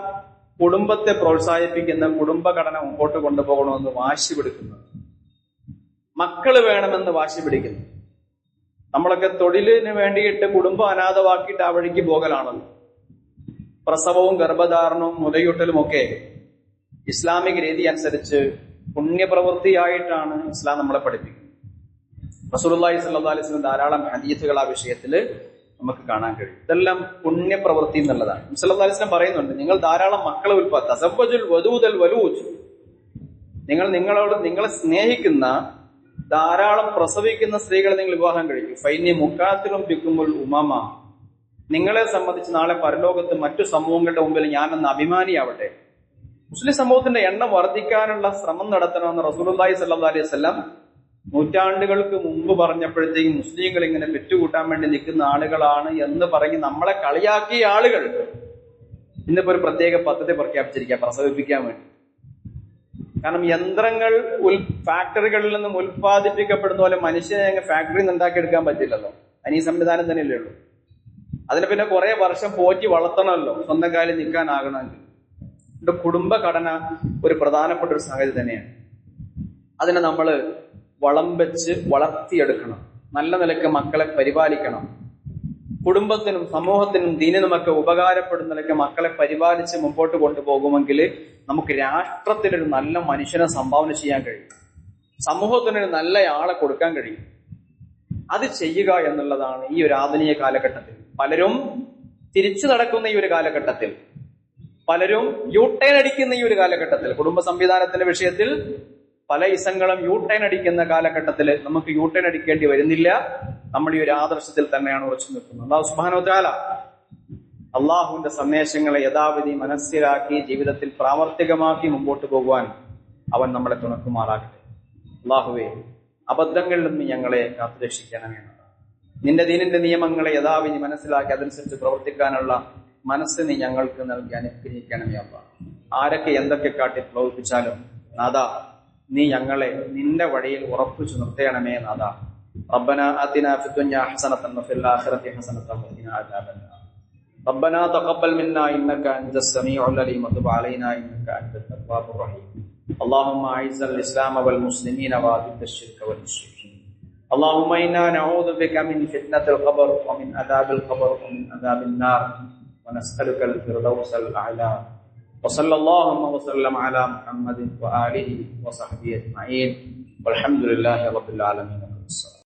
കുടുംബത്തെ പ്രോത്സാഹിപ്പിക്കുന്ന കുടുംബഘടന മുമ്പോട്ട് കൊണ്ടുപോകണമെന്ന് വാശി പിടിക്കുന്നത്, മക്കള് വേണമെന്ന് വാശി പിടിക്കുന്നു? നമ്മളൊക്കെ തൊഴിലിന് വേണ്ടിയിട്ട് കുടുംബം അനാഥമാക്കിയിട്ട് ആ വഴിക്ക് പോകലാണല്ലോ. പ്രസവവും ഗർഭധാരണവും മുലയൂട്ടലും ഒക്കെ ഇസ്ലാമിക രീതി അനുസരിച്ച് പുണ്യപ്രവൃത്തിയായിട്ടാണ് ഇസ്ലാം നമ്മളെ പഠിപ്പിക്കുന്നത്. റസൂലുള്ളാഹി സ്വല്ലല്ലാഹു അലൈഹി വസല്ലം ധാരാളം ഹദീസുകൾ ആ വിഷയത്തില് നമുക്ക് കാണാൻ കഴിയും. ഇതെല്ലാം പുണ്യപ്രവൃത്തി എന്നുള്ളതാണ്. സല്ലല്ലാഹു അലൈഹി വസല്ലം പറയുന്നുണ്ട്, നിങ്ങൾ ധാരാളം മക്കളെ തസവ്വജുൽ വദൂദൽ വലൂജ്, നിങ്ങളെ സ്നേഹിക്കുന്ന ധാരാളം പ്രസവിക്കുന്ന സ്ത്രീകളെ നിങ്ങൾ വിവാഹം കഴിക്കും. ഫൈനി മുഖാത്തിലും ബിക്കുമുൽ ഉമമ, നിങ്ങളെ സംബന്ധിച്ച് നാളെ പരലോകത്ത് മറ്റു സമൂഹങ്ങളുടെ മുമ്പിൽ ഞാനെന്ന് അഭിമാനിയാവട്ടെ. മുസ്ലിം സമൂഹത്തിന്റെ എണ്ണം വർദ്ധിക്കാനുള്ള ശ്രമം നടത്തണമെന്ന് റസൂലുള്ളാഹി സ്വല്ലല്ലാഹു അലൈഹി വസല്ലം നൂറ്റാണ്ടുകൾക്ക് മുമ്പ് പറഞ്ഞപ്പോഴത്തേക്കും മുസ്ലിങ്ങൾ ഇങ്ങനെ പെറ്റുകൂട്ടാൻ വേണ്ടി നിൽക്കുന്ന ആളുകളാണ് എന്ന് പറഞ്ഞ് നമ്മളെ കളിയാക്കിയ ആളുകൾ ഇന്നിപ്പോ ഒരു പ്രത്യേക പദ്ധതി പ്രഖ്യാപിച്ചിരിക്കുക പ്രസവിപ്പിക്കാൻ വേണ്ടി. കാരണം യന്ത്രങ്ങൾ ഫാക്ടറികളിൽ നിന്നും ഉൽപ്പാദിപ്പിക്കപ്പെടുന്ന പോലെ മനുഷ്യനെ ഫാക്ടറിയിൽ നിന്ന് ഉണ്ടാക്കിയെടുക്കാൻ പറ്റില്ലല്ലോ. അതിന് ഈ സംവിധാനം തന്നെയല്ലേ ഉള്ളൂ. അതിനെ പിന്നെ കുറെ വർഷം പോറ്റി വളർത്തണമല്ലോ സ്വന്തം കാലിൽ നിൽക്കാനാകണമെങ്കിൽ. കുടുംബഘടന ഒരു പ്രധാനപ്പെട്ട ഒരു സംഗതി തന്നെയാണ്. അതിനെ നമ്മൾ വളം വെച്ച് വളർത്തിയെടുക്കണം. നല്ല നിലയ്ക്ക് മക്കളെ പരിപാലിക്കണം. കുടുംബത്തിനും സമൂഹത്തിനും ദീനിനുമൊക്കെ ഉപകാരപ്പെടുന്ന നിലയ്ക്ക് മക്കളെ പരിപാലിച്ച് മുമ്പോട്ട് കൊണ്ടുപോകുമെങ്കിൽ നമുക്ക് രാഷ്ട്രത്തിനൊരു നല്ല മനുഷ്യനെ സംഭാവന ചെയ്യാൻ കഴിയും, സമൂഹത്തിനൊരു നല്ല ആളെ കൊടുക്കാൻ കഴിയും. അത് ചെയ്യുക എന്നുള്ളതാണ് ഈ ഒരു ആധുനിക കാലഘട്ടത്തിൽ പലരും തിരിച്ചു നടക്കുന്ന ഈ ഒരു കാലഘട്ടത്തിൽ, പലരും യൂട്ടേൺ അടിക്കുന്ന ഈ ഒരു കാലഘട്ടത്തിൽ, കുടുംബ സംവിധാനത്തിന്റെ വിഷയത്തിൽ പല ഇസങ്ങളും യൂട്ടേൺ അടിക്കുന്ന കാലഘട്ടത്തിൽ നമുക്ക് യൂട്ടേൺ അടിക്കേണ്ടി വരുന്നില്ല. നമ്മൾ ഈ ഒരു ആദർശത്തിൽ തന്നെയാണ് ഉറച്ചു നിൽക്കുന്നത്. അല്ലാഹു സുബ്ഹാനഹു വ തആല അള്ളാഹുവിന്റെ സന്ദേശങ്ങളെ യഥാവിധി മനസ്സിലാക്കി ജീവിതത്തിൽ പ്രാവർത്തികമാക്കി മുമ്പോട്ട് പോകുവാൻ അവൻ നമ്മളെ തുണക്കുമാറാകട്ടെ. അള്ളാഹുവേ, അബദ്ധങ്ങളിൽ നിന്ന് ഞങ്ങളെ കാത്തുരക്ഷിക്കണമേ. നിന്റെ ദീനിന്റെ നിയമങ്ങളെ യഥാവിധി മനസ്സിലാക്കി അതനുസരിച്ച് പ്രവർത്തിക്കാനുള്ള മനസ്സ് നീ ഞങ്ങൾക്ക് നൽകി അനുഗ്രഹിക്കണമേ. അല്ലാഹ്, ആരൊക്കെ എന്തൊക്കെ കാട്ടി പ്രവർത്തിച്ചാലും നാഥാ, നീ ഞങ്ങളെ നിന്റെ വഴിയിൽ ഉറപ്പിച്ചു നിർത്തണമേ നാഥാ. ربنا آتنا في الدنيا حسنة وفي الآخرة حسنة وقنا عذاب النار. ربنا تقبل منا إنك أنت السميع العليم وتب علينا إنك أنت التواب الرحيم. اللهم أعز الإسلام والمسلمين وأذل الشرك والمشركين. اللهم إنا نعوذ بك من فتنة القبر ومن عذاب القبر ومن عذاب النار ونسألك الفردوس الأعلى. وصلى الله وسلم على محمد وآله وصحبه أجمعين والحمد لله رب العالمين.